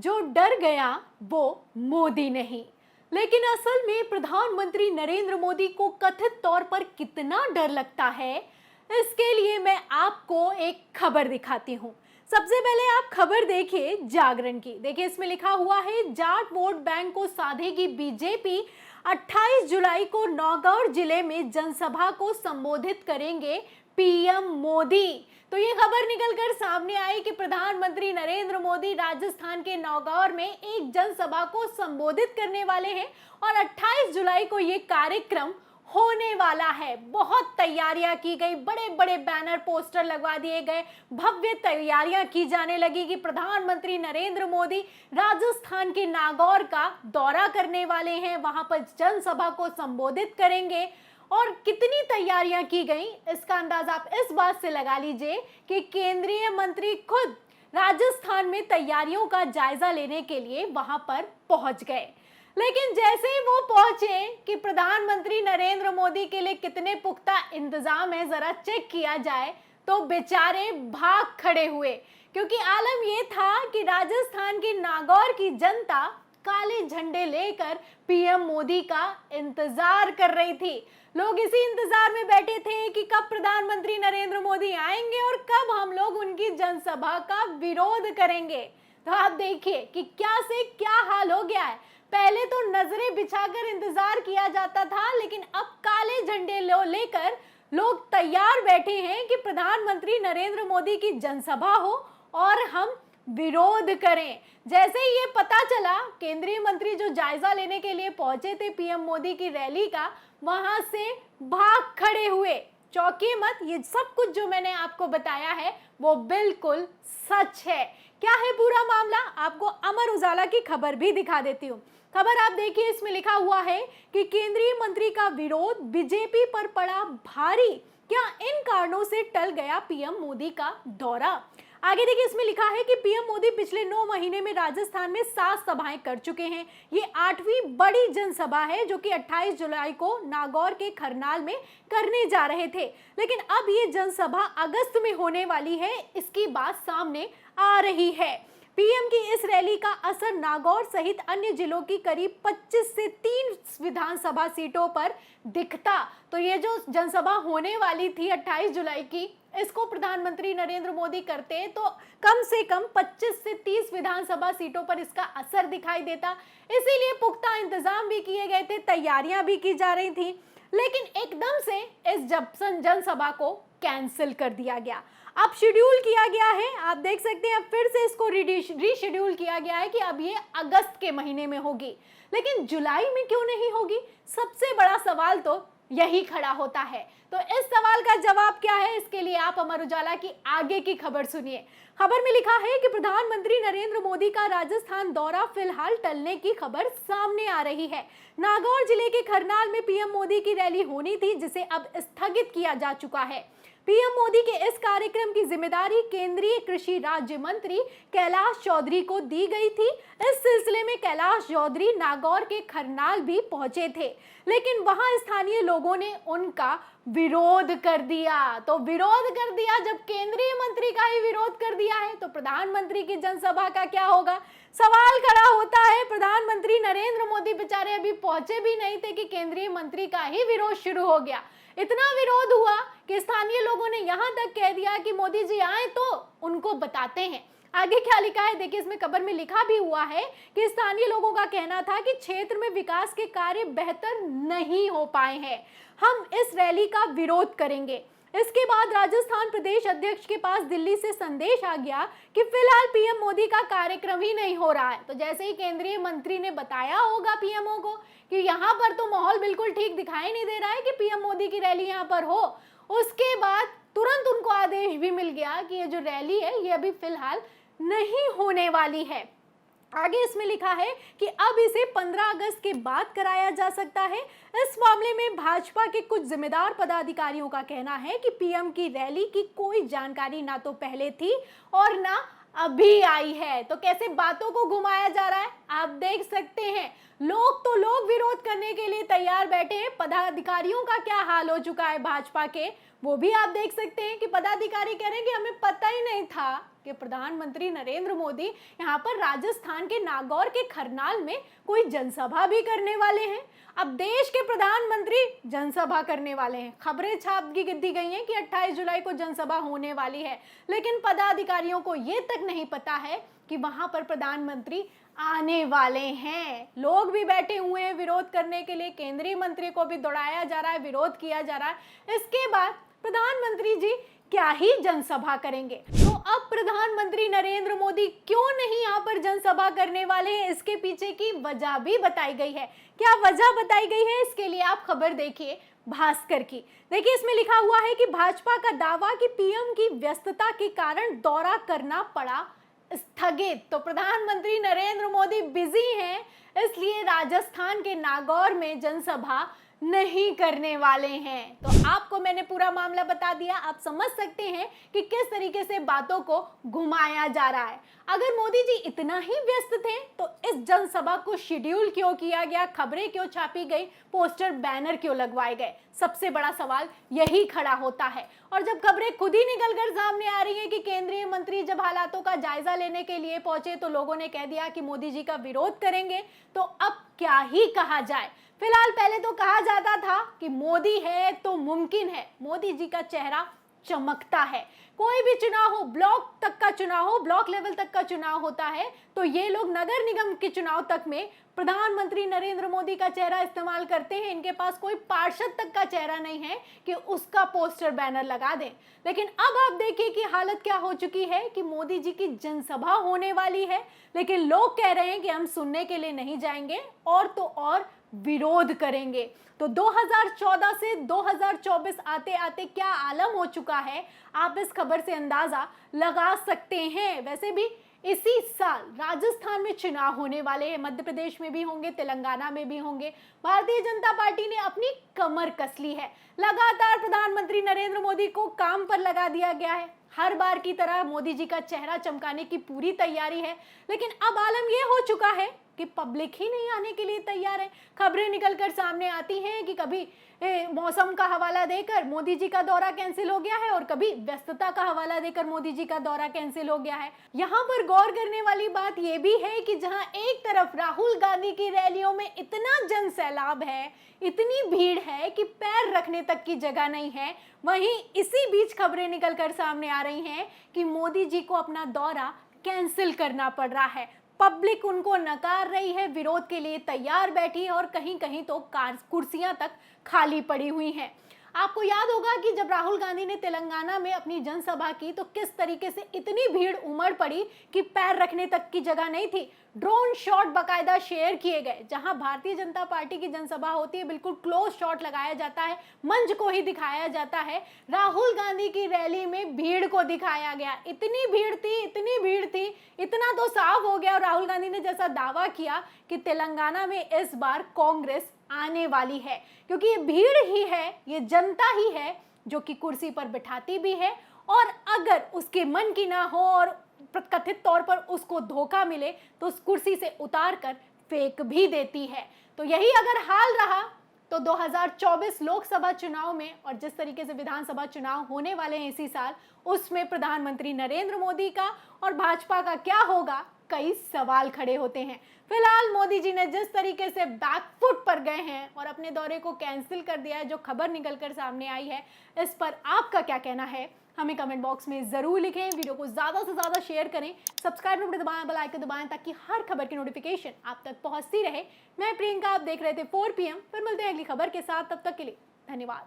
जो डर गया वो मोदी नहीं। लेकिन असल में प्रधानमंत्री नरेंद्र मोदी को कथित तौर पर कितना डर लगता है, इसके लिए मैं आपको एक खबर दिखाती हूँ। सबसे पहले आप खबर देखिए जागरण की। देखिए इसमें लिखा हुआ है, जाट वोट बैंक को साधेगी बीजेपी। 28 जुलाई को नौगांव जिले में जनसभा को संबोधित करेंगे पीएम मोदी। तो ये खबर निकलकर सामने आई कि प्रधानमंत्री नरेंद्र मोदी राजस्थान के नौगांव में एक जनसभा को संबोधित करने वाले हैं और 28 जुलाई को ये कार्यक्रम होने वाला है। बहुत तैयारियां की गई, बड़े बड़े बैनर पोस्टर लगवा दिए गए, भव्य तैयारियां की जाने लगी कि प्रधानमंत्री नरेंद्र मोदी राजस्थान के नागौर का दौरा करने वाले हैं, वहां पर जनसभा को संबोधित करेंगे। और कितनी तैयारियां की गई इसका अंदाजा आप इस बात से लगा लीजिए कि केंद्रीय मंत्री खुद राजस्थान में तैयारियों का जायजा लेने के लिए वहां पर पहुंच गए। लेकिन जैसे ही वो पहुंचे कि प्रधानमंत्री नरेंद्र मोदी के लिए कितने पुख्ता इंतजाम है जरा चेक किया जाए, तो बेचारे भाग खड़े हुए, क्योंकि आलम ये था कि राजस्थान की नागौर की जनता काले झंडे लेकर पीएम मोदी का इंतजार कर रही थी। लोग इसी इंतजार में बैठे थे कि कब प्रधानमंत्री नरेंद्र मोदी आएंगे और कब हम लोग उनकी जनसभा का विरोध करेंगे। तो आप देखिए कि क्या से क्या हाल हो गया है। पहले तो नजरें बिछाकर इंतजार किया जाता था, लेकिन अब काले झंडे लेकर लोग तैयार बैठे हैं कि प्रधानमंत्री नरेंद्र मोदी की जनसभा हो और हम विरोध करें। जैसे ही ये पता चला, केंद्रीय मंत्री जो जायजा लेने के लिए पहुंचे थे पीएम मोदी की रैली का, वहां से भाग खड़े हुए। चौंकिए मत, ये सब कुछ जो मैंने आपको बताया है वो बिल्कुल सच है। क्या है पूरा मामला, आपको अमर उजाला की खबर भी दिखा देती हूँ। खबर आप देखिए, इसमें लिखा हुआ है कि केंद्रीय मंत्री का विरोध बीजेपी पर पड़ा भारी, क्या इन कारणों से टल गया पीएम मोदी का दौरा। आगे देखिए, इसमें लिखा है कि पीएम मोदी पिछले 9 महीने में राजस्थान में 7 सभाएं कर चुके हैं। ये 8वीं बड़ी जनसभा है जो कि 28 जुलाई को नागौर के खरनाल में करने जा रहे थे। लेकिन अब ये जनसभा अगस्त में होने वाली है, इसकी बात सामने आ रही है। पीएम की इस रैली का असर नागौर सहित अन्य जिलों की करीब 25 से 30 विधानसभा सीटों पर दिखता। तो ये जो जनसभा होने वाली थी 28 जुलाई की, इसको प्रधानमंत्री नरेंद्र मोदी करते तो कम से कम 25 से 30 विधानसभा सीटों पर इसका असर दिखाई देता। इसीलिए पुख्ता इंतजाम भी किए गए थे, तैयारियां भी की जा रही थी। लेकिन एकदम से इस जनसभा को कैंसिल कर दिया गया। अब शेड्यूल किया गया है, आप देख सकते हैं, अब फिर से इसको रीशेड्यूल किया गया है कि अब ये अगस्त के महीने में होगी। लेकिन जुलाई में क्यों नहीं होगी? सबसे बड़ा सवाल तो यही खड़ा होता है। तो इस सवाल का जवाब क्या है, इसके लिए आप अमर उजाला की आगे की खबर सुनिए। खबर में लिखा है कि प्रधानमंत्री नरेंद्र मोदी का राजस्थान दौरा फिलहाल टलने की खबर सामने आ रही है। नागौर जिले के खरनाल में पीएम मोदी की रैली होनी थी, जिसे अब स्थगित किया जा चुका है। पीएम मोदी के इस कार्यक्रम की जिम्मेदारी केंद्रीय कृषि राज्य मंत्री कैलाश चौधरी को दी गई थी। इस सिलसिले में कैलाश चौधरी नागौर के खरनाल भी पहुंचे थे, लेकिन वहां स्थानीय लोगों ने उनका विरोध कर दिया। तो विरोध कर दिया, जब केंद्रीय मंत्री का ही विरोध कर दिया है तो प्रधानमंत्री की जनसभा का क्या होगा? सवाल खड़ा होता है। प्रधानमंत्री नरेंद्र मोदी बेचारे अभी पहुंचे भी नहीं थे कि केंद्रीय मंत्री का ही विरोध शुरू हो गया। इतना विरोध हुआ कि स्थानीय लोगों ने यहां तक कह दिया कि मोदी जी आए तो उनको बताते हैं। आगे क्या लिखा है देखिए, इसमें खबर में लिखा भी हुआ है कि स्थानीय लोगों का कहना था कि क्षेत्र में विकास के कार्य बेहतर नहीं हो पाए हैं, हम इस रैली का विरोध करेंगे। इसके बाद राजस्थान प्रदेश अध्यक्ष के पास दिल्ली से संदेश आ गया कि फिलहाल पीएम मोदी का कार्यक्रम ही नहीं हो रहा है। तो जैसे ही केंद्रीय मंत्री ने बताया होगा पीएमओ को कि यहाँ पर तो माहौल बिल्कुल ठीक दिखाई नहीं दे रहा है कि पीएम मोदी की रैली यहाँ पर हो, उसके बाद तुरंत उनको आदेश भी मिल गया कि ये जो रैली है ये अभी फिलहाल नहीं होने वाली है। आगे इसमें लिखा है कि अब इसे 15 अगस्त के बाद कराया जा सकता है। इस मामले में भाजपा के कुछ जिम्मेदार पदाधिकारियों का कहना है कि पीएम की रैली की कोई जानकारी ना तो पहले थी और ना अभी आई है। तो कैसे बातों को घुमाया जा रहा है आप देख सकते हैं। लोग विरोध करने के लिए तैयार बैठे हैं। पदाधिकारियों का क्या हाल हो चुका है भाजपा के, वो भी आप देख सकते हैं कि पदाधिकारी कह रहे हैं कि हमें पता ही नहीं था कि प्रधानमंत्री नरेंद्र मोदी यहाँ पर राजस्थान के नागौर के खरनाल में कोई जनसभा भी करने वाले हैं। अब देश के प्रधानमंत्री जनसभा करने वाले हैं। खबरें छाप दी गई हैं कि 28 जुलाई को जनसभा होने वाली है, लेकिन पदाधिकारियों को ये तक नहीं पता है कि वहां पर प्रधानमंत्री आने वाले हैं। लोग भी बैठे हुए हैं विरोध करने के लिए। केंद्रीय मंत्री को भी दौड़ाया जा रहा है, विरोध किया जा रहा है। इसके बाद प्रधानमंत्री जी क्या ही जनसभा करेंगे। तो अब प्रधानमंत्री नरेंद्र मोदी क्यों नहीं यहाँ पर जनसभा करने वाले हैं, इसके पीछे की वजह भी बताई गई है। क्या वजह बताई गई है, इसके लिए आप खबर देखिए भास्कर की। देखिए इसमें लिखा हुआ है कि भाजपा का दावा कि पीएम की व्यस्तता के कारण दौरा करना पड़ा स्थगित। तो प्रधानमंत्री नरेंद्र मोदी बिजी हैं, इसलिए राजस्थान के नागौर में जनसभा नहीं करने वाले हैं। तो आपको मैंने पूरा मामला बता दिया, आप समझ सकते हैं कि किस तरीके से बातों को घुमाया जा रहा है। अगर मोदी जी इतना ही व्यस्त थे तो इस जनसभा को शेड्यूल क्यों किया गया, खबरें क्यों छापी गई, पोस्टर बैनर क्यों लगवाए गए? सबसे बड़ा सवाल यही खड़ा होता है। और जब खबरें खुद ही निकलकर सामने आ रही हैं कि केंद्रीय मंत्री जब हालातों का जायजा लेने के लिए पहुंचे तो लोगों ने कह दिया कि मोदी जी का विरोध करेंगे, तो अब क्या ही कहा जाए। फिलहाल पहले तो कहा जाता था कि मोदी है तो मुमकिन है, मोदी जी का चेहरा चमकता है। कोई भी चुनाव हो, ब्लॉक तक का चुनाव हो, ब्लॉक लेवल तक का चुनाव होता है, तो ये लोग नगर निगम के चुनाव तक में प्रधानमंत्री नरेंद्र मोदी का चेहरा इस्तेमाल करते हैं। इनके पास कोई पार्षद तक का चेहरा नहीं है कि उसका पोस्टर बैनर लगा दें। लेकिन अब आप देखिए कि हालत क्या हो चुकी है कि मोदी जी की जनसभा होने वाली है, लेकिन लोग कह रहे हैं कि हम सुनने के लिए नहीं जाएंगे और तो और विरोध करेंगे। तो 2014 से 2024 आते आते क्या आलम हो चुका है, आप इस खबर से अंदाजा लगा सकते हैं। वैसे भी इसी साल राजस्थान में चुनाव होने वाले हैं, मध्य प्रदेश में भी होंगे, तेलंगाना में भी होंगे। भारतीय जनता पार्टी ने अपनी कमर कस ली है। लगातार प्रधानमंत्री नरेंद्र मोदी को काम पर लगा दिया गया है। हर बार की तरह मोदी जी का चेहरा चमकाने की पूरी तैयारी है, लेकिन अब आलम यह हो चुका है कि पब्लिक ही नहीं आने के लिए तैयार है। खबरें निकलकर सामने आती हैं कि कभी मौसम का हवाला देकर मोदी जी का दौरा कैंसिल हो गया है और कभी व्यस्तता का हवाला देकर मोदी जी का दौरा कैंसिल हो गया है। यहाँ पर गौर करने वाली बात यह भी है कि जहाँ एक तरफ राहुल गांधी की रैलियों में इतना जन सैलाब है, इतनी भीड़ है कि पैर रखने तक की जगह नहीं है, वहीं इसी बीच खबरें निकलकर सामने आ रही हैं कि मोदी जी को अपना दौरा कैंसिल करना पड़ रहा है। पब्लिक उनको नकार रही है, विरोध के लिए तैयार बैठी है और कहीं कहीं तो कुर्सियां तक खाली पड़ी हुई हैं। आपको याद होगा कि जब राहुल गांधी ने तेलंगाना में अपनी जनसभा की तो किस तरीके से इतनी भीड़ उमड़ पड़ी कि पैर रखने तक की जगह नहीं थी। ड्रोन शॉट बाकायदा शेयर किए गए। जहां भारतीय जनता पार्टी की जनसभा होती है बिल्कुल क्लोज शॉट लगाया जाता है, मंच को ही दिखाया जाता है। राहुल गांधी की रैली में भीड़ को दिखाया गया। इतनी भीड़ थी, इतनी भीड़ थी, इतना तो साफ हो गया। और राहुल गांधी ने जैसा दावा किया कि तेलंगाना में इस बार कांग्रेस आने वाली है, क्योंकि ये भीड़ ही है, ये जनता ही है जो कि कुर्सी पर बिठाती भी है, और अगर उसके मन की ना हो और कथित तौर पर उसको धोखा मिले तो उस कुर्सी से उतार कर फेंक भी देती है। तो यही अगर हाल रहा तो 2024 लोकसभा चुनाव में और जिस तरीके से विधानसभा चुनाव होने वाले हैं इसी साल, उसमें प्रधानमंत्री नरेंद्र मोदी का और भाजपा का क्या होगा, कई सवाल खड़े होते हैं। फिलहाल मोदी जी ने जिस तरीके से बैकफुट पर गए हैं और अपने दौरे को कैंसिल कर दिया है, जो खबर निकलकर सामने आई है, इस पर आपका क्या कहना है हमें कमेंट बॉक्स में जरूर लिखें। वीडियो को ज्यादा से ज्यादा शेयर करें, सब्सक्राइब बटन दबाएं, बेल आइकन दबाएं ताकि हर खबर की नोटिफिकेशन आप तक पहुंचती रहे। मैं प्रियंका, आप देख रहे थे 4 PM। फिर मिलते हैं अगली खबर के साथ, तब तक के लिए धन्यवाद।